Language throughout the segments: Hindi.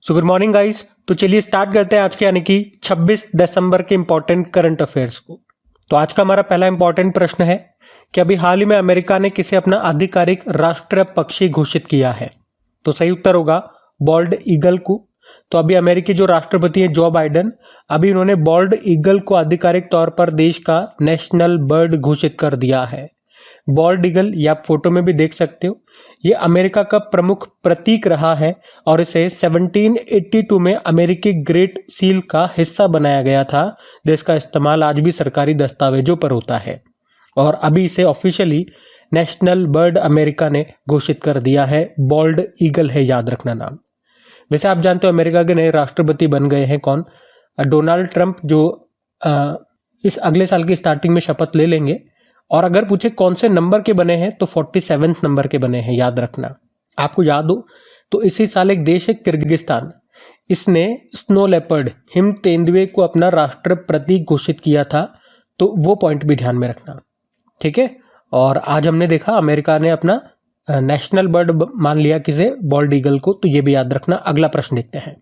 So good morning guys. तो चलिए स्टार्ट करते हैं आज के यानी कि 26 दिसंबर के इंपॉर्टेंट करंट अफेयर्स को। तो आज का हमारा पहला इंपॉर्टेंट प्रश्न है कि अभी हाल ही में अमेरिका ने किसे अपना आधिकारिक राष्ट्रीय पक्षी घोषित किया है। तो सही उत्तर होगा बॉल्ड ईगल को। तो अभी अमेरिकी जो राष्ट्रपति हैं जो बाइडेन, अभी उन्होंने बॉल्ड ईगल को आधिकारिक तौर पर देश का नेशनल बर्ड घोषित कर दिया है। बॉल्ड ईगल ये आप फोटो में भी देख सकते हो, ये अमेरिका का प्रमुख प्रतीक रहा है और इसे 1782 में अमेरिकी ग्रेट सील का हिस्सा बनाया गया था, जिसका इस्तेमाल आज भी सरकारी दस्तावेजों पर होता है और अभी इसे ऑफिशियली नेशनल बर्ड अमेरिका ने घोषित कर दिया है। बॉल्ड ईगल है, याद रखना नाम। वैसे आप जानते हो अमेरिका के नए राष्ट्रपति बन गए हैं कौन? डोनाल्ड ट्रंप, जो इस अगले साल की स्टार्टिंग में शपथ ले लेंगे। और अगर पूछे कौन से नंबर के बने हैं तो 47 नंबर के बने हैं, याद रखना। आपको याद हो तो इसी साल एक देश है किर्गिस्तान, इसने स्नो लेपर्ड हिम तेंदुए को अपना राष्ट्र प्रतीक घोषित किया था, तो वो पॉइंट भी ध्यान में रखना, ठीक है। और आज हमने देखा अमेरिका ने अपना नेशनल बर्ड मान लिया किसे, बॉल्ड ईगल को, तो ये भी याद रखना। अगला प्रश्न देखते हैं।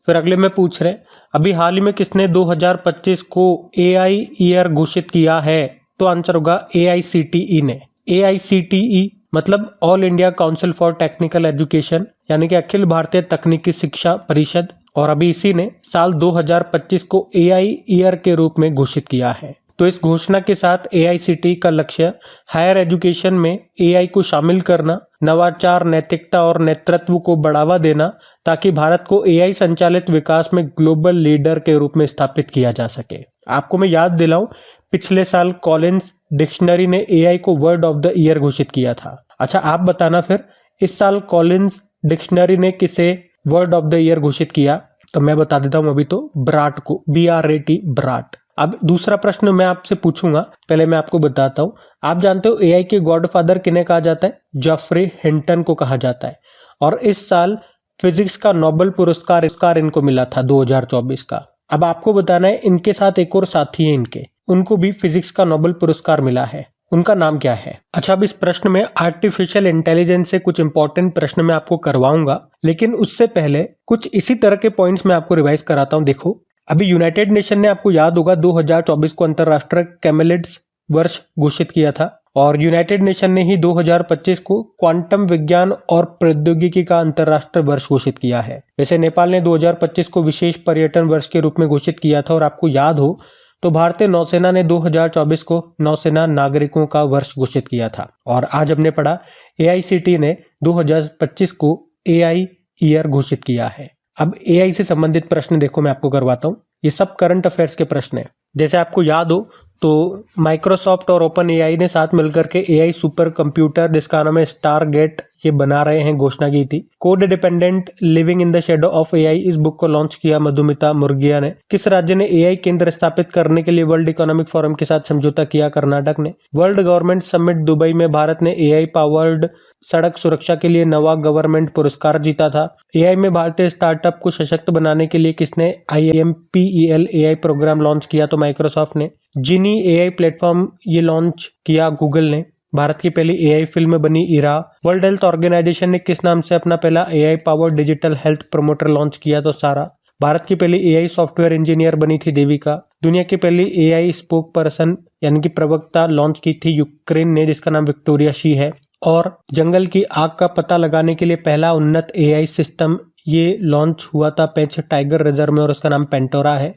फिर अगले में पूछ रहे अभी हाल ही में किसने 2025 को AI ईयर घोषित किया है? तो आंसर होगा AICTE ने। AICTE मतलब all India council for technical education, यानी कि अखिल भारतीय तकनीकी शिक्षा परिषद, और अभी इसी ने साल 2025 को AI ईयर के रूप में घोषित किया है। तो इस घोषणा के साथ AICTE का लक्ष्य हायर एजुकेशन में AI को शामिल करना, नवाचार, नैतिकता और नेतृत्व को बढ़ावा देना, ताकि भारत को AI संचालित विकास में ग्लोबल लीडर के रूप में स्थापित किया जा सके। आपको मैं याद दिलाऊं, पिछले साल कॉलिंस डिक्शनरी ने AI को वर्ड ऑफ द ईयर घोषित किया था। अच्छा, आप बताना फिर इस साल कॉलिंस डिक्शनरी ने किसे वर्ड ऑफ द ईयर घोषित किया? तो मैं बता देता हूं अभी तो ब्राट को, BRAT, ब्राट। अब दूसरा प्रश्न मैं आपसे पूछूंगा, पहले मैं आपको बताता हूं। आप जानते हो AI के गॉडफादर किन्हें कहा जाता है? जेफरी हिंटन को कहा जाता है। और इस साल फिजिक्स का नोबेल पुरस्कार इनको मिला था 2024 का। अब आपको बताना है इनके साथ एक और साथी है इनके, उनको भी फिजिक्स का नोबेल पुरस्कार मिला है, उनका नाम क्या है? अच्छा, अब इस प्रश्न में आर्टिफिशियल इंटेलिजेंस से कुछ इंपॉर्टेंट प्रश्न मैं आपको करवाऊंगा, लेकिन उससे पहले कुछ इसी तरह के पॉइंट्स मैं आपको रिवाइज कराता हूं। देखो, अभी यूनाइटेड नेशन ने, आपको याद होगा, 2024 को अंतरराष्ट्रीय कैमेलिड्स वर्ष घोषित किया था और यूनाइटेड नेशन ने ही 2025 को क्वांटम विज्ञान और प्रौद्योगिकी का अंतरराष्ट्रीय वर्ष घोषित किया है। वैसे नेपाल ने 2025 को विशेष पर्यटन वर्ष के रूप में घोषित किया था और आपको याद हो तो भारतीय नौसेना ने 2024 को नौसेना नागरिकों का वर्ष घोषित किया था। और आज हमने पढ़ा AICTE ने 2025 को AI ईयर घोषित किया है। अब AI से संबंधित प्रश्न देखो मैं आपको करवाता हूँ, ये सब करंट अफेयर्स के प्रश्न है। जैसे आपको याद हो तो माइक्रोसॉफ्ट और ओपन AI ने साथ मिलकर के AI सुपर कंप्यूटर, जिसका नाम है स्टारगेट, ये बना रहे हैं, घोषणा की थी। Code dependent living in the shadow of AI, इस बुक को लॉन्च किया मधुमिता मुर्गिया ने। किस राज्य ने AI केंद्र स्थापित करने के लिए वर्ल्ड इकोनॉमिक फोरम के साथ समझौता किया? कर्नाटक ने। वर्ल्ड गवर्नमेंट समिट दुबई में भारत ने AI पावर्ड सड़क सुरक्षा के लिए नवा गवर्नमेंट पुरस्कार जीता था। AI में भारतीय स्टार्टअप को सशक्त बनाने के लिए किसने IMPEL AI प्रोग्राम लॉन्च किया? तो माइक्रोसॉफ्ट ने। जिनी AI प्लेटफॉर्म ये लॉन्च किया गूगल ने। भारत की पहली AI फिल्म बनी इरा। वर्ल्ड हेल्थ ऑर्गेनाइजेशन ने किस नाम से अपना पहला AI powered digital health promoter launch किया? तो सारा। भारत की पहली AI सॉफ्टवेयर इंजीनियर बनी थी देविका। दुनिया की पहली AI स्पोक पर्सन यानी कि प्रवक्ता लॉन्च की थी यूक्रेन ने, जिसका नाम विक्टोरिया शी है। और जंगल की आग का पता लगाने के लिए पहला उन्नत AI सिस्टम ये लॉन्च हुआ था पेंच टाइगर रिजर्व में और उसका नाम पेंटोरा है।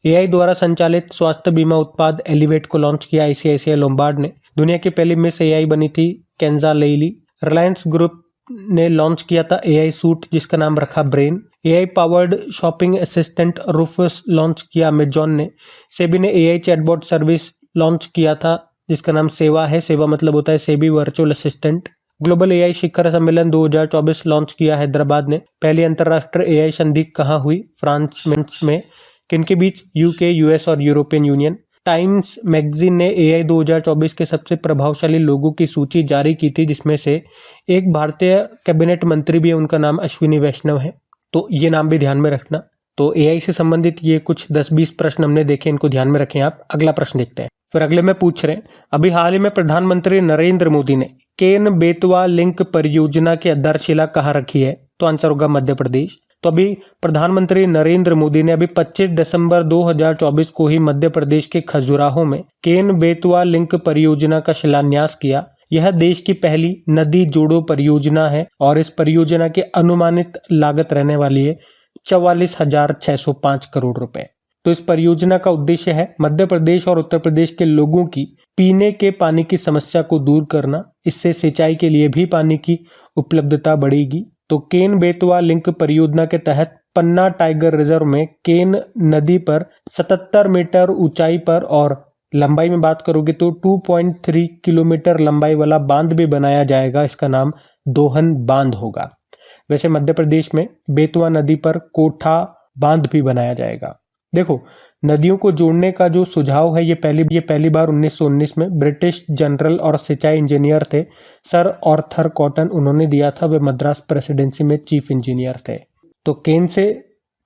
AI द्वारा संचालित स्वास्थ्य बीमा उत्पाद एलिवेट को लॉन्च किया ICICI लोम्बार्ड ने। दुनिया की पहली मिस AI बनी थी केंजा लेइली। रिलायंस ग्रुप ने लॉन्च किया था AI सूट, जिसका नाम रखा brain. AI powered shopping assistant Rufus launch किया अमेजॉन ने। सेबी ने AI चैटबॉट सर्विस लॉन्च किया था, जिसका नाम सेवा है। सेवा मतलब होता है SEBI virtual assistant. Global AI शिखर सम्मेलन 2024 लॉन्च किया हैदराबाद ने। पहली अंतरराष्ट्रीय AI संधि कहाँ हुई? फ्रांस में। किनके बीच? UK, US और यूरोपियन यूनियन। टाइम्स मैगजीन ने AI 2024 के सबसे प्रभावशाली लोगों की सूची जारी की थी, जिसमें से एक भारतीय कैबिनेट मंत्री भी है, उनका नाम अश्विनी वैष्णव है। तो ये नाम भी ध्यान में रखना। तो AI से संबंधित ये कुछ 10-20 प्रश्न हमने देखे, इनको ध्यान में रखें आप। अगला प्रश्न देखते हैं। फिर अगले में पूछ रहे हैं अभी हाल ही में प्रधानमंत्री नरेंद्र मोदी ने केन बेतवा लिंक परियोजना की आधारशिला कहाँ रखी है? तो आंसर होगा मध्य प्रदेश। तो अभी प्रधानमंत्री नरेंद्र मोदी ने अभी 25 दिसंबर 2024 को ही मध्य प्रदेश के खजुराहो में केन बेतवा लिंक परियोजना का शिलान्यास किया। यह देश की पहली नदी जोड़ो परियोजना है और इस परियोजना की अनुमानित लागत रहने वाली है 44,605 करोड़ रुपए। तो इस परियोजना का उद्देश्य है मध्य प्रदेश और उत्तर प्रदेश के लोगों की पीने के पानी की समस्या को दूर करना। इससे सिंचाई के लिए भी पानी की उपलब्धता बढ़ेगी। तो केन बेतवा लिंक परियोजना के तहत पन्ना टाइगर रिजर्व में केन नदी पर 77 मीटर ऊंचाई पर और लंबाई में बात करोगे तो 2.3 किलोमीटर लंबाई वाला बांध भी बनाया जाएगा। इसका नाम दोहन बांध होगा। वैसे मध्य प्रदेश में बेतवा नदी पर कोठा बांध भी बनाया जाएगा। देखो, नदियों को जोड़ने का जो सुझाव है ये पहली बार 1919 में ब्रिटिश जनरल और सिंचाई इंजीनियर थे सर आर्थर कॉटन, उन्होंने दिया था। वे मद्रास प्रेसिडेंसी में चीफ इंजीनियर थे। तो केन से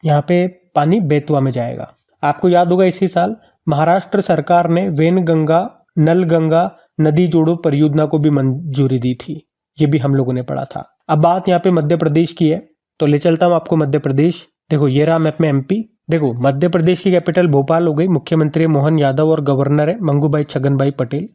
यहाँ पे पानी बेतवा में जाएगा। आपको याद होगा इसी साल महाराष्ट्र सरकार ने वेनगंगा नलगंगा नदी जोड़ो परियोजना को भी मंजूरी दी थी। ये भी हम लोगों ने पढ़ा था। अब बात यहाँ पे मध्य प्रदेश की है तो ले चलता हूँ आपको मध्य प्रदेश। देखो, ये रहा मैप में एमपी। देखो, मध्य प्रदेश की कैपिटल भोपाल हो गई। मुख्यमंत्री मोहन यादव और गवर्नर है मंगूभाई छगनभाई पटेल।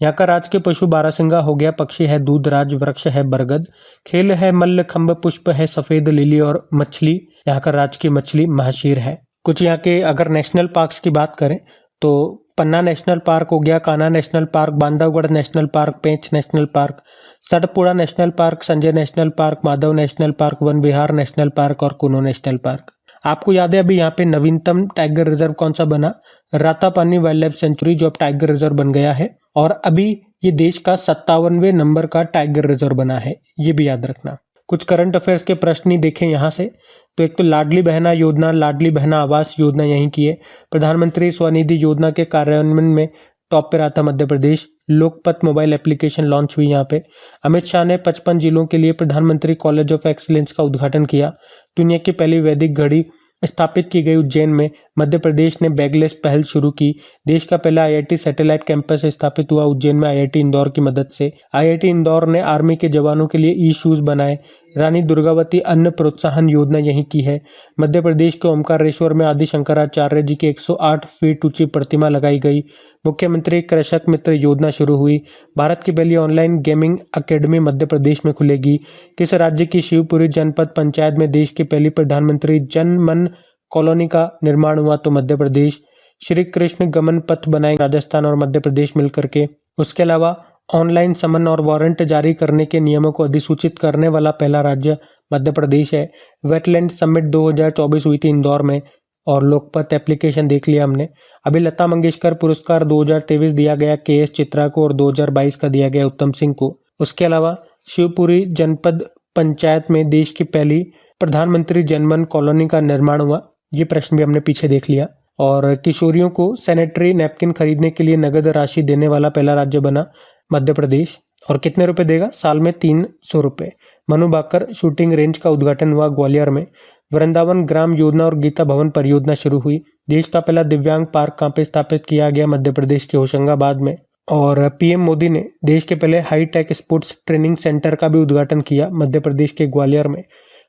यहाँ का राजकीय पशु बारहसिंगा हो गया। पक्षी है दूधराज, वृक्ष है बरगद, खेल है मल्ल खम्भ, पुष्प है सफेद लिली और मछली यहाँ का राजकीय मछली महाशीर है। कुछ यहाँ के अगर नेशनल पार्क्स की बात करें तो पन्ना नेशनल पार्क हो गया, Kanha national park, Bandhavgarh national park, Pench national park, Satpura national park, Sanjay national park, Madhav national park, Van Vihar national park और कुनो नेशनल पार्क। आपको याद है अभी यहाँ पे नवीनतम टाइगर रिजर्व कौन सा बना? रातापानी वाइल्ड लाइफ सेंचुरी, जो अब टाइगर रिजर्व बन गया है और अभी ये देश का 57वें नंबर का टाइगर रिजर्व बना है। ये भी याद रखना। कुछ करंट अफेयर्स के प्रश्न ही देखें यहाँ से। तो एक तो लाडली बहना योजना, लाडली बहना आवास योजना यहीं की है। प्रधानमंत्री स्वनिधि योजना के कार्यान्वयन में टॉप पे रहा था Madhya Pradesh. Lokmat mobile application launch हुई यहाँ पे। अमित शाह ने 55 जिलों के लिए प्रधानमंत्री कॉलेज ऑफ एक्सीलेंस का उद्घाटन किया। दुनिया की पहली वैदिक घड़ी स्थापित की गई उज्जैन में। मध्य प्रदेश ने बैगलेस पहल शुरू की। देश का पहला आईआईटी सैटेलाइट कैंपस स्थापित हुआ उज्जैन में आईआईटी इंदौर की मदद से। आईआईटी इंदौर ने आर्मी के जवानों के लिए ई शूज बनाए। रानी दुर्गावती अन्न प्रोत्साहन योजना यहीं की है। मध्य प्रदेश के ओमकारेश्वर में आदि शंकराचार्य जी की 108 फीट ऊंची प्रतिमा लगाई गई। मुख्यमंत्री कृषक मित्र योजना शुरू हुई। भारत की पहली online gaming academy Madhya Pradesh में खुलेगी। किस राज्य की शिवपुरी जनपद पंचायत में देश की पहली प्रधानमंत्री जन मन कॉलोनी का निर्माण हुआ? तो मध्य प्रदेश। श्री कृष्ण गमन पथ बनाए राजस्थान और मध्य प्रदेश मिलकर के। उसके अलावा ऑनलाइन समन और वारंट जारी करने के नियमों को अधिसूचित करने वाला पहला राज्य मध्य प्रदेश है। वेटलैंड समिट 2024 हुई थी इंदौर में और लोकपत एप्लीकेशन देख लिया हमने। अभी लता मंगेशकर पुरस्कार 2023 दिया गया केएस चित्रा को और 2022 का दिया गया उत्तम सिंह को। उसके अलावा शिवपुरी जनपद पंचायत में देश की पहली प्रधानमंत्री जनमन कॉलोनी का निर्माण हुआ। ये प्रश्न भी हमने पीछे देख लिया। और किशोरियों को सैनिटरी नैपकिन खरीदने के लिए नगद राशि देने वाला पहला राज्य बना मध्य प्रदेश। और कितने रुपए देगा? साल में 300 रुपये। मनु भाकर शूटिंग रेंज का उद्घाटन हुआ ग्वालियर में। वृंदावन ग्राम योजना और गीता भवन परियोजना शुरू हुई। देश का पहला दिव्यांग पार्क कहाँ पे स्थापित किया गया? मध्य प्रदेश के होशंगाबाद में। और पीएम मोदी ने देश के पहले हाईटेक स्पोर्ट्स ट्रेनिंग सेंटर का भी उद्घाटन किया मध्य प्रदेश के ग्वालियर में।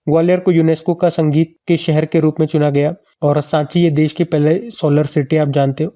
ग्वालियर को यूनेस्को का संगीत के शहर के रूप में चुना गया। और सांची ये देश की पहले सोलर सिटी आप जानते हो।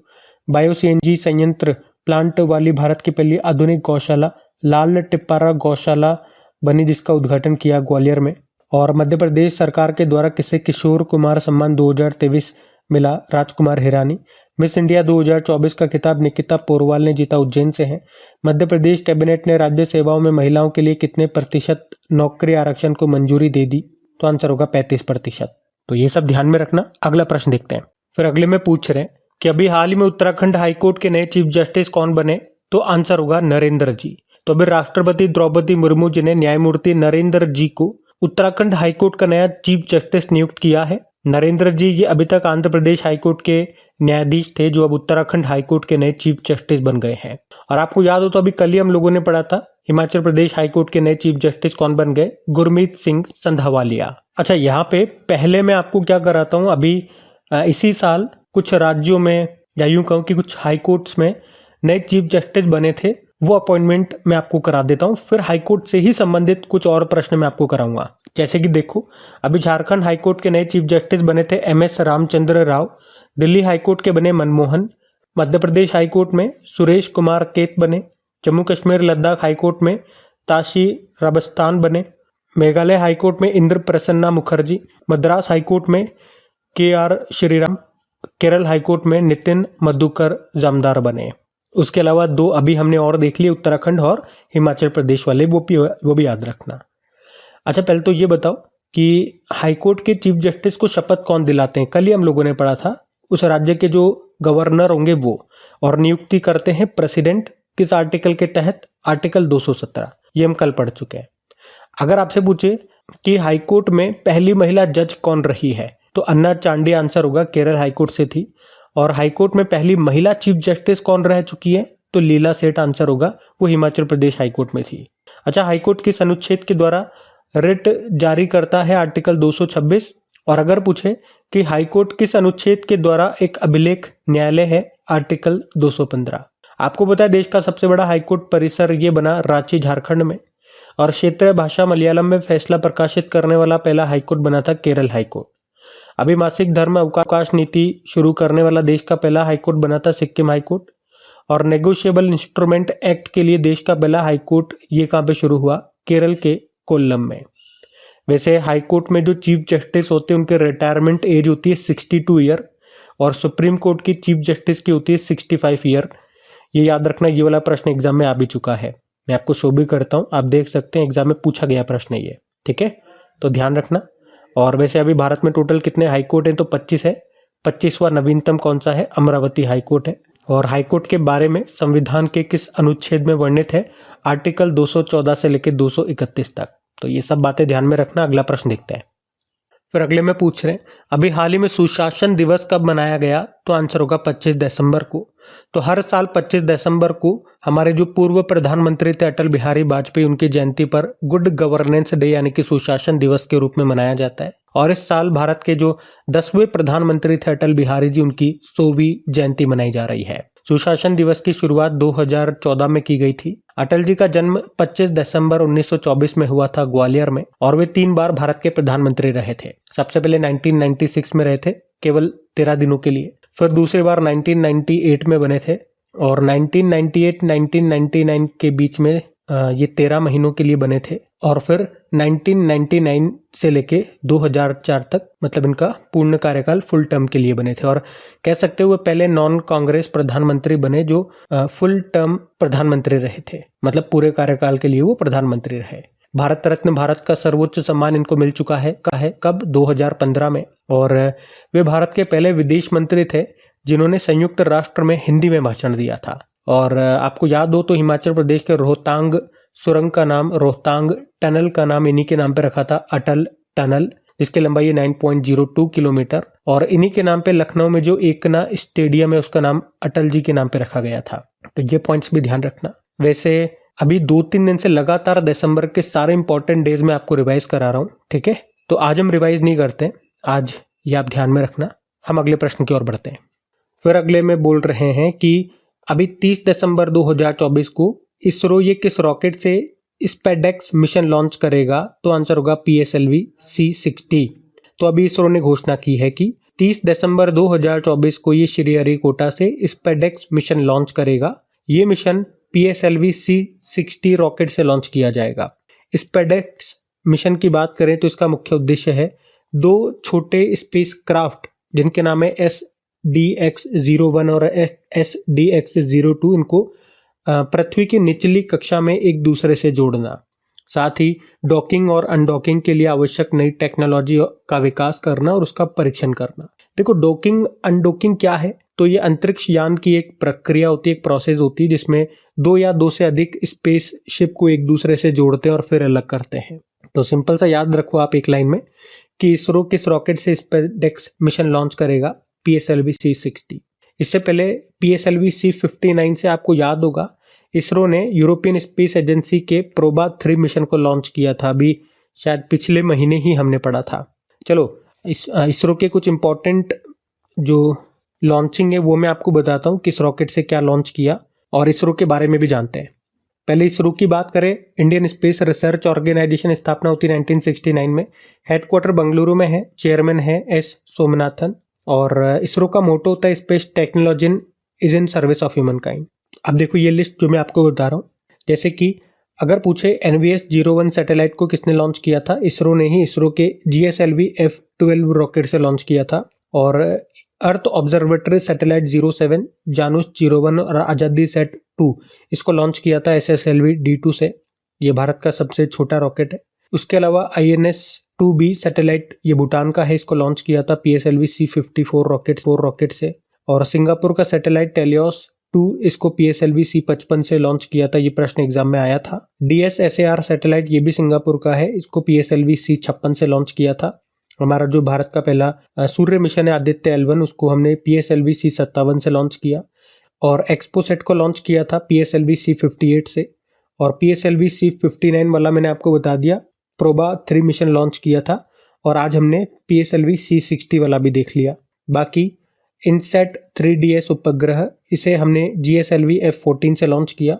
बायो सीएनजी संयंत्र प्लांट वाली भारत की पहली आधुनिक गौशाला लाल टिप्पारा गौशाला बनी, जिसका उद्घाटन किया ग्वालियर में। और मध्य प्रदेश सरकार के द्वारा किसे किशोर कुमार सम्मान 2023 मिला? राजकुमार हिरानी। मिस इंडिया 2024 का खिताब निकिता पोरवाल ने जीता, उज्जैन से है। मध्य प्रदेश कैबिनेट ने राज्य सेवाओं में महिलाओं के लिए कितने प्रतिशत नौकरी आरक्षण को मंजूरी दे दी? तो आंसर होगा 35%। तो ये सब ध्यान में रखना। अगला प्रश्न देखते हैं। फिर अगले में पूछ रहे हैं कि अभी हाल ही में उत्तराखंड हाईकोर्ट के नए चीफ जस्टिस कौन बने? तो आंसर होगा नरेंद्र जी। तो अभी राष्ट्रपति द्रौपदी मुर्मू जी ने न्यायमूर्ति नरेंद्र जी को उत्तराखंड हाईकोर्ट का नया चीफ जस्टिस नियुक्त किया है। नरेंद्र जी ये अभी तक आंध्र प्रदेश हाईकोर्ट के न्यायाधीश थे, जो अब उत्तराखंड हाईकोर्ट के नए चीफ जस्टिस बन गए हैं। और आपको याद हो तो अभी कल ही हम लोगों ने पढ़ा था हिमाचल प्रदेश हाईकोर्ट के नए चीफ जस्टिस कौन बन गए? गुरमीत सिंह संधावालिया। अच्छा, यहाँ पे पहले मैं आपको क्या कराता हूँ, अभी इसी साल कुछ राज्यों में या यूं कहूँ कि कुछ हाईकोर्ट्स में नए चीफ जस्टिस बने थे, वो अपॉइंटमेंट मैं आपको करा देता हूँ। फिर हाईकोर्ट से ही संबंधित कुछ और प्रश्न मैं आपको कराऊंगा। जैसे कि देखो, अभी झारखंड हाईकोर्ट के नए चीफ जस्टिस बने थे MS रामचंद्र राव, दिल्ली हाईकोर्ट के बने मनमोहन, मध्य प्रदेश हाईकोर्ट में सुरेश कुमार केत बने, जम्मू कश्मीर लद्दाख हाईकोर्ट में ताशी रबस्तान बने, मेघालय हाईकोर्ट में इंद्र प्रसन्ना मुखर्जी, मद्रास हाईकोर्ट में KR श्रीराम, केरल हाईकोर्ट में नितिन मधुकर जामदार बने। उसके अलावा 2 अभी हमने और देख लिए, उत्तराखंड और हिमाचल प्रदेश वाले, वो भी याद रखना। अच्छा, पहले तो ये बताओ कि हाईकोर्ट के चीफ जस्टिस को शपथ कौन दिलाते हैं? कल ही हम लोगों ने पढ़ा था, उस राज्य के जो गवर्नर होंगे वो, और नियुक्ति करते हैं प्रेसिडेंट। किस आर्टिकल के तहत? आर्टिकल 217, ये हम कल पढ़ चुके हैं। अगर आपसे पूछे कि हाईकोर्ट में पहली महिला जज कौन रही है, तो अन्ना चांडी आंसर होगा, केरल हाईकोर्ट से थी। और हाईकोर्ट में पहली महिला चीफ जस्टिस कौन रह चुकी है, तो लीला सेठ आंसर होगा, वो हिमाचल प्रदेश हाईकोर्ट में थी। अच्छा, हाईकोर्ट किस अनुच्छेद के द्वारा रिट जारी करता है? आर्टिकल 226। और अगर पूछे कि हाईकोर्ट किस अनुच्छेद के द्वारा एक अभिलेख न्यायालय है? आर्टिकल 215। आपको पता है देश का सबसे बड़ा हाईकोर्ट परिसर ये बना रांची झारखंड में, और क्षेत्रीय भाषा मलयालम में फैसला प्रकाशित करने वाला पहला हाईकोर्ट बना था केरल हाईकोर्ट। अभी मासिक धर्म अवकाश नीति शुरू करने वाला देश का पहला हाईकोर्ट बना था सिक्किम हाईकोर्ट। और नेगोशिएबल इंस्ट्रूमेंट एक्ट के लिए देश का पहला हाईकोर्ट ये कहाँ पे शुरू हुआ? केरल के कोल्लम में। वैसे हाईकोर्ट में जो चीफ जस्टिस होते हैं उनके रिटायरमेंट एज होती है 62 ईयर, और सुप्रीम कोर्ट की चीफ जस्टिस की होती है 65 ईयर। ये याद रखना, ये वाला प्रश्न एग्जाम में आ भी चुका है, मैं आपको शो भी करता हूँ, आप देख सकते हैं एग्जाम में पूछा गया प्रश्न ये, ठीक है, तो ध्यान रखना। और वैसे अभी भारत में टोटल कितने हाईकोर्ट हैं? तो 25 है। 25वां नवीनतम कौन सा है? अमरावती हाईकोर्ट है। और हाईकोर्ट के बारे में संविधान के किस अनुच्छेद में वर्णित है? आर्टिकल 214 से लेकर 231 तक। तो ये सब बातें ध्यान में रखना। अगला प्रश्न देखते हैं। फिर अगले में पूछ रहे हैं, अभी हाल ही में सुशासन दिवस कब मनाया गया? तो आंसर होगा 25 दिसंबर को। तो हर साल 25 दिसंबर को हमारे जो पूर्व प्रधानमंत्री थे अटल बिहारी वाजपेयी, उनकी जयंती पर गुड गवर्नेंस डे यानी कि सुशासन दिवस के रूप में मनाया जाता है। और इस साल भारत के जो 10वें प्रधानमंत्री थे अटल बिहारी जी, उनकी 100वीं जयंती मनाई जा रही है। सुशासन दिवस की शुरुआत 2014 में की गई थी। अटल जी का जन्म 25 दिसंबर 1924 में हुआ था ग्वालियर में, और वे 3 बार भारत के प्रधानमंत्री रहे थे। सबसे पहले 1996 में रहे थे, केवल 13 दिनों के लिए। फिर दूसरी बार 1998 में बने थे, और 1998-1999 के बीच में ये 13 महीनों के लिए बने थे। और फिर 1999 से लेके 2004 तक, मतलब इनका पूर्ण कार्यकाल फुल टर्म के लिए बने थे। और कह सकते हुए पहले नॉन कांग्रेस प्रधानमंत्री बने जो फुल टर्म प्रधानमंत्री रहे थे, मतलब पूरे कार्यकाल के लिए वो प्रधानमंत्री रहे। भारत रत्न, भारत का सर्वोच्च सम्मान इनको मिल चुका है। कब? 2015 में। और वे भारत के पहले विदेश मंत्री थे जिन्होंने संयुक्त राष्ट्र में हिंदी में भाषण दिया था। और आपको याद हो तो हिमाचल प्रदेश के रोहतांग सुरंग का नाम, रोहतांग टनल का नाम इन्हीं के नाम पे रखा था, अटल टनल, जिसकी लंबाई है 9.02 किलोमीटर। और इन्हीं के नाम पे लखनऊ में जो एकना स्टेडियम है उसका नाम अटल जी के नाम पे रखा गया था। तो ये पॉइंट्स भी ध्यान रखना। वैसे अभी 2-3 दिन से लगातार दिसंबर के सारे इंपॉर्टेंट डेज में आपको रिवाइज करा रहा हूँ, ठीक है। तो आज हम रिवाइज नहीं करते, आज ये आप ध्यान में रखना। हम अगले प्रश्न की ओर बढ़ते हैं। फिर अगले में बोल रहे हैं कि अभी 30 दिसंबर 2024 को इसरो ये किस रॉकेट से स्पेडेक्स मिशन लॉन्च करेगा? तो आंसर होगा PSLV C60। तो अभी इसरो ने घोषणा की है कि 30 दिसंबर 2024 को ये श्रीहरिकोटा से स्पेडेक्स मिशन लॉन्च करेगा। ये मिशन PSLV C60 रॉकेट से लॉन्च किया जाएगा। स्पेडेक्स मिशन की बात करें तो इसका मुख्य उद्देश्य है 2 छोटे स्पेस क्राफ्ट जिनके नाम है SDX-01 और SDX-02, इनको पृथ्वी की निचली कक्षा में एक दूसरे से जोड़ना, साथ ही डॉकिंग और अनडॉकिंग के लिए आवश्यक नई टेक्नोलॉजी का विकास करना और उसका परीक्षण करना। देखो, डॉकिंग अनडॉकिंग क्या है? तो ये अंतरिक्ष यान की एक प्रक्रिया होती है, एक प्रोसेस होती है जिसमें 2 या 2 से अधिक स्पेस शिप को एक दूसरे से जोड़ते हैं और फिर अलग करते हैं। तो सिंपल सा याद रखो आप एक लाइन में कि इसरो किस रॉकेट से स्पेडेक्स मिशन लॉन्च करेगा? PSLV C60। इससे पहले PSLV C59 से आपको याद होगा इसरो ने यूरोपियन स्पेस एजेंसी के प्रोबा 3 मिशन को लॉन्च किया था, अभी शायद पिछले महीने ही हमने पढ़ा था। चलो, इसरो के कुछ इंपॉर्टेंट जो लॉन्चिंग है वो मैं आपको बताता हूँ, किस रॉकेट से क्या लॉन्च किया और इसरो के बारे में भी जानते हैं। पहले इसरो की बात करें, इंडियन स्पेस रिसर्च ऑर्गेनाइजेशन स्थापना होती है 1969 में। हेडक्वार्टर बंगलुरु में है, चेयरमैन है एस सोमनाथन। और इसरो का मोटो होता है space technology is in service of human kind. अब देखो ये लिस्ट जो मैं आपको बता रहा हूँ, जैसे कि अगर पूछे NVS-01 सैटेलाइट को किसने लॉन्च किया था, इसरो ने ही इसरो के GSLV F-12 रॉकेट से लॉन्च किया था। और अर्थ ऑब्जर्वेटरी सैटेलाइट 07, जानुस 01 और आजादी सेट 2 इसको लॉन्च किया था SSLV D2 से। ये भारत का सबसे छोटा रॉकेट है। उसके अलावा INS-2B सैटेलाइट ये भूटान का है, इसको लॉन्च किया था PSLV C-54 रॉकेट से। और सिंगापुर का सैटेलाइट टेलियोस 2 इसको PSLV C-55 से लॉन्च किया था। ये प्रश्न एग्जाम में आया था। DSSAR सैटेलाइट ये भी सिंगापुर का है, इसको PSLV C-56 से लॉन्च किया था। हमारा जो भारत का पहला सूर्य मिशन है आदित्य L1, उसको हमने PSLV C-57 से लॉन्च किया। और एक्सपोसेट को लॉन्च किया था PSLV C-58 से। और PSLV C-59 वाला मैंने आपको बता दिया, प्रोबा 3 मिशन लॉन्च किया था। और आज हमने PSLV C-60 वाला भी देख लिया। बाकी इनसेट 3DS उपग्रह, इसे हमने GSLV F-14 से लॉन्च किया।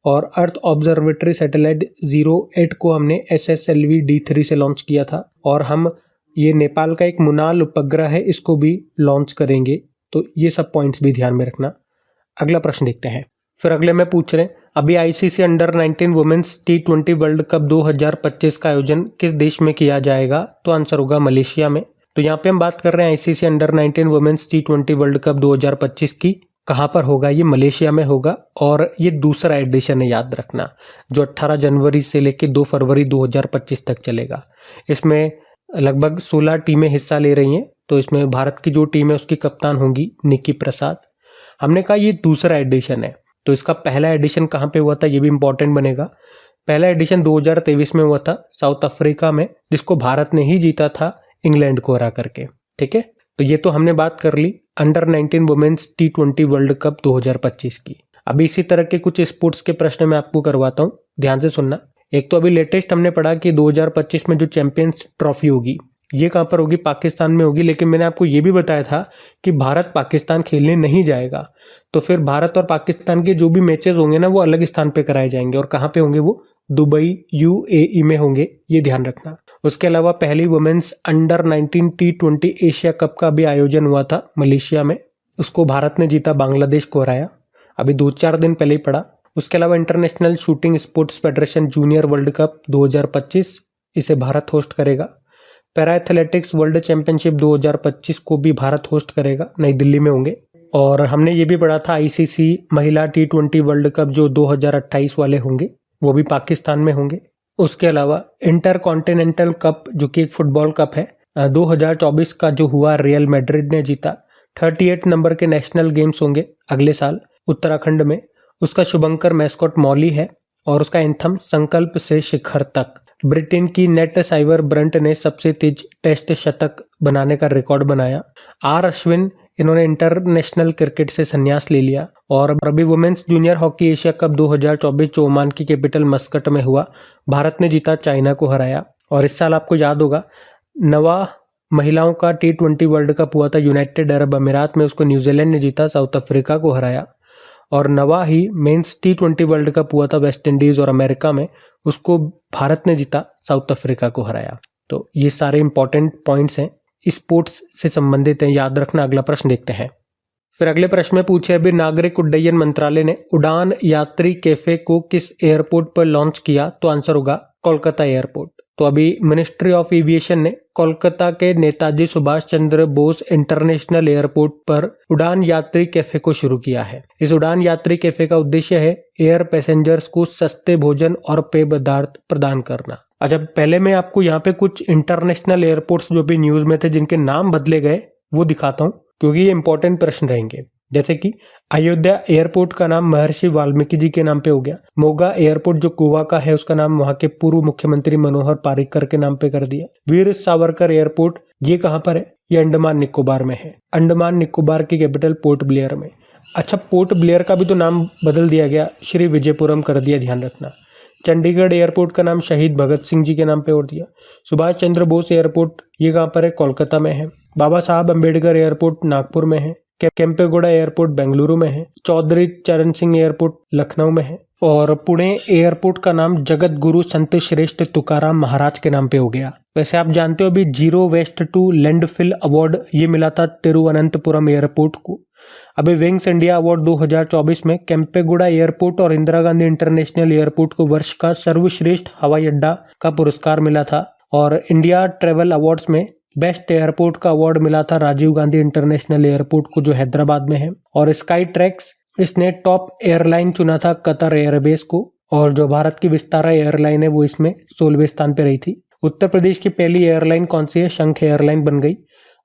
और अर्थ ऑब्जर्वेटरी सैटेलाइट 08 को हमने SSLV D3 से लॉन्च किया था। और हम ये नेपाल का एक मुनाल उपग्रह है, इसको भी लॉन्च करेंगे। तो ये सब पॉइंट्स भी ध्यान में रखना। अगला प्रश्न देखते हैं। फिर अगले में पूछ रहे हैं, अभी ICC under 19 women's T20 world cup 2025 का आयोजन किस देश में किया जाएगा? तो आंसर होगा मलेशिया में। तो यहाँ पे हम बात कर रहे हैं ICC under 19 women's T20 world cup 2025 की। कहाँ पर होगा? ये मलेशिया में होगा। और ये दूसरा एडिशन है, याद रखना, जो 18 जनवरी से लेकर 2 फरवरी 2025 तक चलेगा। इसमें लगभग 16 टीमें हिस्सा ले रही हैं। तो इसमें भारत की जो टीम है उसकी कप्तान होंगी निक्की प्रसाद। हमने कहा ये दूसरा एडिशन है, तो इसका पहला एडिशन कहाँ पे हुआ था ये भी इंपॉर्टेंट बनेगा। पहला एडिशन 2023 में हुआ था साउथ अफ्रीका में, जिसको भारत ने ही जीता था इंग्लैंड को हरा करके। ठीक है, तो ये तो हमने बात कर ली under 19 women's T20 world cup 2025 की। अभी इसी तरह के कुछ स्पोर्ट्स के प्रश्न मैं आपको करवाता हूँ, ध्यान से सुनना। एक तो अभी लेटेस्ट हमने पढ़ा कि 2025 में जो चैंपियंस ट्रॉफी होगी ये कहाँ पर होगी? पाकिस्तान में होगी। लेकिन मैंने आपको ये भी बताया था कि भारत पाकिस्तान खेलने नहीं जाएगा। तो फिर भारत और पाकिस्तान के जो भी मैचेस होंगे ना, वो अलग स्थान पे कराए जाएंगे। और कहाँ पे होंगे? वो दुबई UAE में होंगे, ये ध्यान रखना। उसके अलावा पहली women's under 19 T20 Asia cup का भी आयोजन हुआ था मलेशिया में। उसको भारत ने जीता, बांग्लादेश को हराया। अभी 2-4 दिन पहले ही पड़ा। उसके अलावा international shooting sports federation junior world cup 2025, इसे भारत होस्ट करेगा। पैरा एथलेटिक्स वर्ल्ड चैंपियनशिप 2025 को भी भारत होस्ट करेगा, नई दिल्ली में होंगे। और हमने ये भी पढ़ा था ICC महिला T20 वर्ल्ड कप जो 2028 वाले होंगे, वो भी पाकिस्तान में होंगे। उसके अलावा इंटर कॉन्टिनेंटल कप जो कि एक फुटबॉल कप है, 2024 का जो हुआ रियल मैड्रिड ने जीता। 38 नंबर के नेशनल गेम्स होंगे अगले साल उत्तराखंड में। उसका शुभंकर मैस्कॉट मौली है और उसका एंथम संकल्प से शिखर तक। ब्रिटेन की नेट साइवर ब्रंट ने सबसे तेज टेस्ट शतक बनाने का रिकॉर्ड बनाया। R अश्विन, इन्होंने इंटरनेशनल क्रिकेट से संन्यास ले लिया। और अभी womens junior hockey Asia cup 2024 जो ओमान की कैपिटल मस्कट में हुआ, भारत ने जीता, चाइना को हराया। और इस साल आपको याद होगा नवा महिलाओं का T20 वर्ल्ड कप हुआ था यूनाइटेड अरब अमीरात में, उसको न्यूजीलैंड ने जीता, साउथ अफ्रीका को हराया। और नवा ही मेंस T20 वर्ल्ड कप हुआ था वेस्ट इंडीज और अमेरिका में, उसको भारत ने जीता, साउथ अफ्रीका को हराया। तो ये सारे इंपॉर्टेंट पॉइंट्स हैं, स्पोर्ट्स से संबंधित हैं, याद रखना। अगला प्रश्न देखते हैं। फिर अगले प्रश्न में पूछे, अभी नागरिक उड्डयन मंत्रालय ने उड़ान यात्री कैफे को किस एयरपोर्ट पर लॉन्च किया? तो आंसर होगा कोलकाता एयरपोर्ट। तो अभी मिनिस्ट्री ऑफ एविएशन ने कोलकाता के नेताजी सुभाष चंद्र बोस इंटरनेशनल एयरपोर्ट पर उड़ान यात्री कैफे को शुरू किया है। इस उड़ान यात्री कैफे का उद्देश्य है एयर पैसेंजर्स को सस्ते भोजन और पेय पदार्थ प्रदान करना। अच्छा, पहले मैं आपको यहाँ पे कुछ इंटरनेशनल एयरपोर्ट्स जो भी न्यूज में थे जिनके नाम बदले गए वो दिखाता हूँ, क्योंकि ये इंपॉर्टेंट प्रश्न रहेंगे। जैसे कि अयोध्या एयरपोर्ट का नाम महर्षि वाल्मीकि जी के नाम पे हो गया। मोगा एयरपोर्ट जो गोवा का है उसका नाम वहां के पूर्व मुख्यमंत्री मनोहर पार्रिकर के नाम पे कर दिया। वीर सावरकर एयरपोर्ट ये कहां पर है? ये अंडमान निकोबार में है, अंडमान निकोबार की कैपिटल पोर्ट ब्लेयर में। अच्छा, पोर्ट ब्लेयर का भी तो नाम बदल दिया गया, श्री विजयपुरम कर दिया, ध्यान रखना। चंडीगढ़ एयरपोर्ट का नाम शहीद भगत सिंह जी के नाम पे और दिया। सुभाष चंद्र बोस एयरपोर्ट ये कहाँ पर है? कोलकाता में है। बाबा साहब अम्बेडकर एयरपोर्ट नागपुर में है। केम्पेगौड़ा एयरपोर्ट बेंगलुरु में है। चौधरी चरण सिंह एयरपोर्ट लखनऊ में है। और पुणे एयरपोर्ट का नाम जगत गुरु संत श्रेष्ठ तुकाराम महाराज के नाम पे हो गया। वैसे आप जानते हो अभी zero waste to landfill award ये मिला था तिरुवनंतपुरम एयरपोर्ट को। अभी विंग्स इंडिया अवार्ड 2024 में केम्पेगुड़ा एयरपोर्ट और इंदिरा गांधी इंटरनेशनल एयरपोर्ट को वर्ष का सर्वश्रेष्ठ हवाई अड्डा का पुरस्कार मिला था। और इंडिया ट्रेवल अवार्ड्स में बेस्ट एयरपोर्ट का अवार्ड मिला था राजीव गांधी इंटरनेशनल एयरपोर्ट को, जो हैदराबाद में है। और स्काई ट्रैक्स इसने टॉप एयरलाइन चुना था कतर एयरवेज को, और जो भारत की विस्तारा एयरलाइन है वो इसमें 16वें स्थान पे रही थी। उत्तर प्रदेश की पहली एयरलाइन कौन सी है? शंख एयरलाइन बन गई।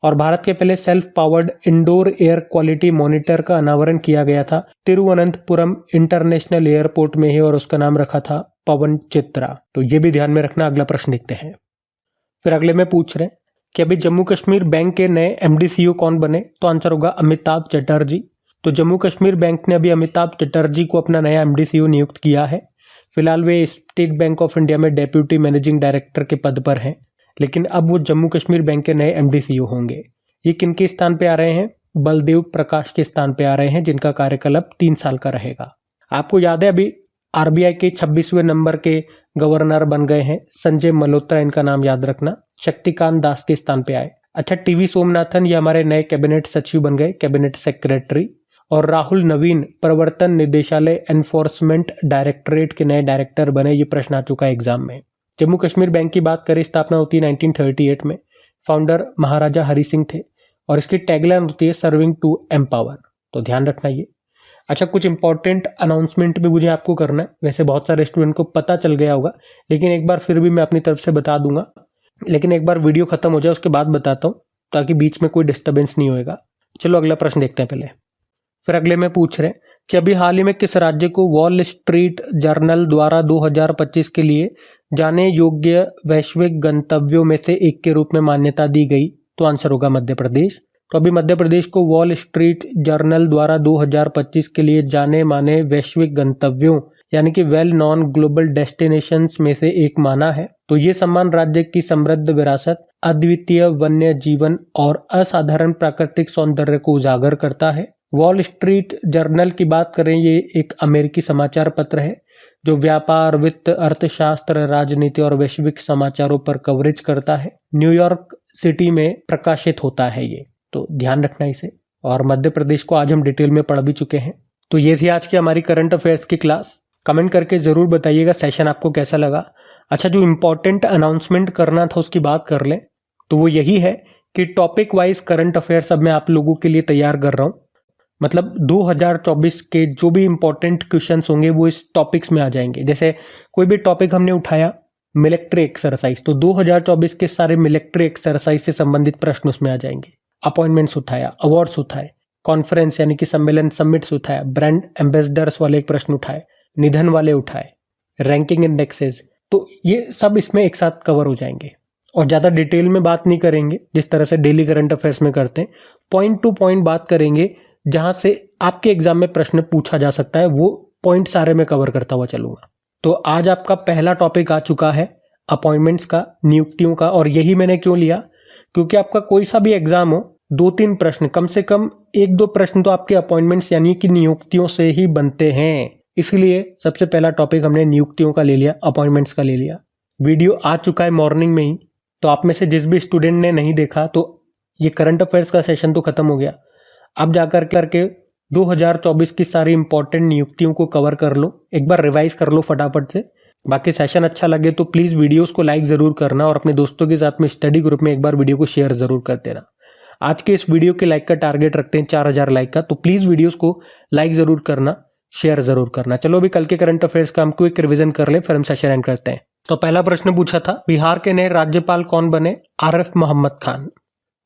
और भारत के पहले self powered indoor air quality monitor का अनावरण किया गया था तिरुवनंतपुरम इंटरनेशनल एयरपोर्ट में ही, और उसका नाम रखा था पवन चित्रा। तो ये भी ध्यान में रखना। अगला प्रश्न देखते हैं। फिर अगले में पूछ रहे हैं कि अभी जम्मू कश्मीर बैंक के नए MD CEO कौन बने? तो आंसर होगा अमिताभ चटर्जी। तो जम्मू कश्मीर बैंक ने अभी अमिताभ चटर्जी को अपना नया MD CEO नियुक्त किया है। फिलहाल वे स्टेट बैंक ऑफ इंडिया में डेप्यूटी मैनेजिंग डायरेक्टर के पद पर हैं, लेकिन अब वो जम्मू कश्मीर बैंक के नए MD CEO होंगे। ये किनके स्थान पे आ रहे हैं? बलदेव प्रकाश के स्थान पे आ रहे हैं, जिनका कार्यकाल अब 3 साल का रहेगा। आपको याद है अभी RBI के 26वें नंबर के गवर्नर बन गए हैं संजय मल्होत्रा, इनका नाम याद रखना। शक्तिकांत दास के स्थान पे आए। अच्छा, TV सोमनाथन ये हमारे नए कैबिनेट सचिव बन गए, कैबिनेट सेक्रेटरी। और राहुल नवीन प्रवर्तन निदेशालय एनफोर्समेंट डायरेक्टरेट के नए डायरेक्टर बने। ये प्रश्न आ चुका है एग्जाम में। जम्मू कश्मीर बैंक की बात करें, स्थापना होती है 1938 में। फाउंडर महाराजा हरि सिंह थे, और इसकी टैगलाइन होती है सर्विंग टू एम्पावर। तो ध्यान रखना ये। अच्छा, कुछ इंपॉर्टेंट अनाउंसमेंट भी मुझे आपको करना है। वैसे बहुत सारे स्टूडेंट को पता चल गया होगा, लेकिन एक बार फिर भी मैं अपनी तरफ से बता दूंगा। लेकिन एक बार वीडियो खत्म हो जाए उसके बाद बताता हूँ, ताकि बीच में कोई डिस्टर्बेंस नहीं होएगा। चलो अगला प्रश्न देखते हैं पहले। फिर अगले में पूछ रहे हैं कि अभी हाल ही में किस राज्य को वॉल स्ट्रीट जर्नल द्वारा 2025 के लिए जाने योग्य वैश्विक गंतव्यों में से एक के रूप में मान्यता दी गई? तो आंसर होगा मध्य प्रदेश। तो अभी मध्य प्रदेश को वॉल स्ट्रीट जर्नल द्वारा 2025 के लिए जाने माने वैश्विक गंतव्यों यानी कि वेल नॉन ग्लोबल डेस्टिनेशंस में से एक माना है। तो ये सम्मान राज्य की समृद्ध विरासत, अद्वितीय वन्य जीवन और असाधारण प्राकृतिक सौंदर्य को उजागर करता है। वॉल स्ट्रीट जर्नल की बात करें, ये एक अमेरिकी समाचार पत्र है जो व्यापार, वित्त, अर्थशास्त्र, राजनीति और वैश्विक समाचारों पर कवरेज करता है। न्यूयॉर्क सिटी में प्रकाशित होता है ये, तो ध्यान रखना इसे। और मध्य प्रदेश को आज हम डिटेल में पढ़ भी चुके हैं। तो ये थी आज की हमारी करंट अफेयर्स की क्लास। कमेंट करके जरूर बताइएगा सेशन आपको कैसा लगा। अच्छा, जो इम्पोर्टेंट अनाउंसमेंट करना था उसकी बात कर लें, तो वो यही है कि टॉपिक वाइज करंट अफेयर्स अब मैं आप लोगों के लिए तैयार कर रहा हूँ। मतलब 2024 के जो भी इंपॉर्टेंट क्वेश्चंस होंगे वो इस टॉपिक्स में आ जाएंगे। जैसे कोई भी टॉपिक हमने उठाया, मिलिट्री एक्सरसाइज, तो 2024 के सारे मिलिट्री एक्सरसाइज से संबंधित प्रश्न उसमें आ जाएंगे। अपॉइंटमेंट्स उठाया, अवार्ड्स उठाए, कॉन्फ्रेंस यानी कि सम्मेलन, समिट्स उठाया, ब्रांड एम्बेसडर्स वाले एक प्रश्न उठाए, निधन वाले उठाए, रैंकिंग इंडेक्सेस, तो ये सब इसमें एक साथ कवर हो जाएंगे। और ज़्यादा डिटेल में बात नहीं करेंगे जिस तरह से डेली करंट अफेयर्स में करते हैं। पॉइंट टू पॉइंट बात करेंगे, जहां से आपके एग्जाम में प्रश्न पूछा जा सकता है, वो पॉइंट सारे में कवर करता हुआ चलूंगा। तो आज आपका पहला टॉपिक आ चुका है अपॉइंटमेंट्स का, नियुक्तियों का। और यही मैंने क्यों लिया, क्योंकि आपका कोई सा भी एग्जाम हो, 2-3 प्रश्न, कम से कम 1-2 प्रश्न तो आपके अपॉइंटमेंट्स यानी कि नियुक्तियों से ही बनते हैं। इसलिए सबसे पहला टॉपिक हमने नियुक्तियों का ले लिया, अपॉइंटमेंट्स का ले लिया। वीडियो आ चुका है मॉर्निंग में ही, तो आप में से जिस भी स्टूडेंट ने नहीं देखा, तो ये करंट अफेयर्स का सेशन तो खत्म हो गया। अब जाकर करके 2024 की सारी इंपॉर्टेंट नियुक्तियों को कवर कर लो, एक बार रिवाइज कर लो फटाफट से। बाकी सेशन अच्छा लगे तो प्लीज़ वीडियोस को लाइक ज़रूर करना, और अपने दोस्तों के साथ में स्टडी ग्रुप में एक बार वीडियो को शेयर ज़रूर कर देना। आज के इस वीडियो के लाइक का टारगेट रखते हैं 4000 लाइक का, तो प्लीज़ वीडियोस को लाइक ज़रूर करना, शेयर ज़रूर करना। चलो अभी कल के करंट अफेयर्स का हम क्विक रिविजन कर ले, फिर हम सेशन एंड करते हैं। तो पहला प्रश्न पूछा था, बिहार के नए राज्यपाल कौन बने? RF मोहम्मद खान।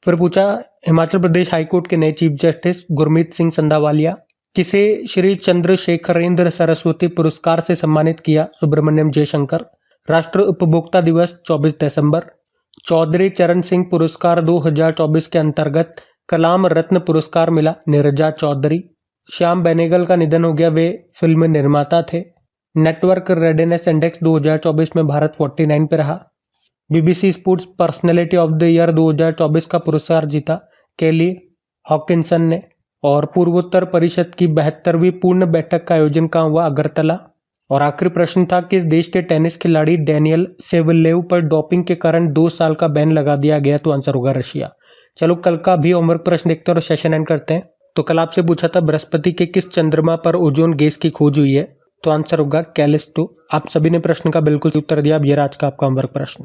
फिर पूछा, हिमाचल प्रदेश हाईकोर्ट के नए चीफ जस्टिस गुरमीत सिंह संधावालिया। किसे श्री चंद्रशेखरेंद्र सरस्वती पुरस्कार से सम्मानित किया? सुब्रमण्यम जयशंकर। राष्ट्र उपभोक्ता दिवस 24 दिसंबर। चौधरी चरण सिंह पुरस्कार 2024 के अंतर्गत कलाम रत्न पुरस्कार मिला नीरजा चौधरी। श्याम बेनेगल का निधन हो गया, वे फिल्म निर्माता थे। नेटवर्क रेडीनेस इंडेक्स 2024 में भारत 49 पे रहा। BBC sports personality of the year 2024 का पुरस्कार जीता केली हॉकिंसन ने। और पूर्वोत्तर परिषद की 72वीं पूर्ण बैठक का आयोजन कहाँ हुआ? अगरतला। और आखिरी प्रश्न था, किस देश के टेनिस खिलाड़ी डेनियल सेवलेव पर डोपिंग के कारण 2 साल का बैन लगा दिया गया? तो आंसर होगा रशिया। चलो कल का भी होमवर्क प्रश्न देखते हैं और सेशन एंड करते हैं। तो कल आपसे पूछा था बृहस्पति के किस चंद्रमा पर ओजोन गैस की खोज हुई है? तो आंसर होगा कैलिस्टो। आप सभी ने प्रश्न का बिल्कुल उत्तर दिया। अब ये रहा आज का आपका होमवर्क प्रश्न।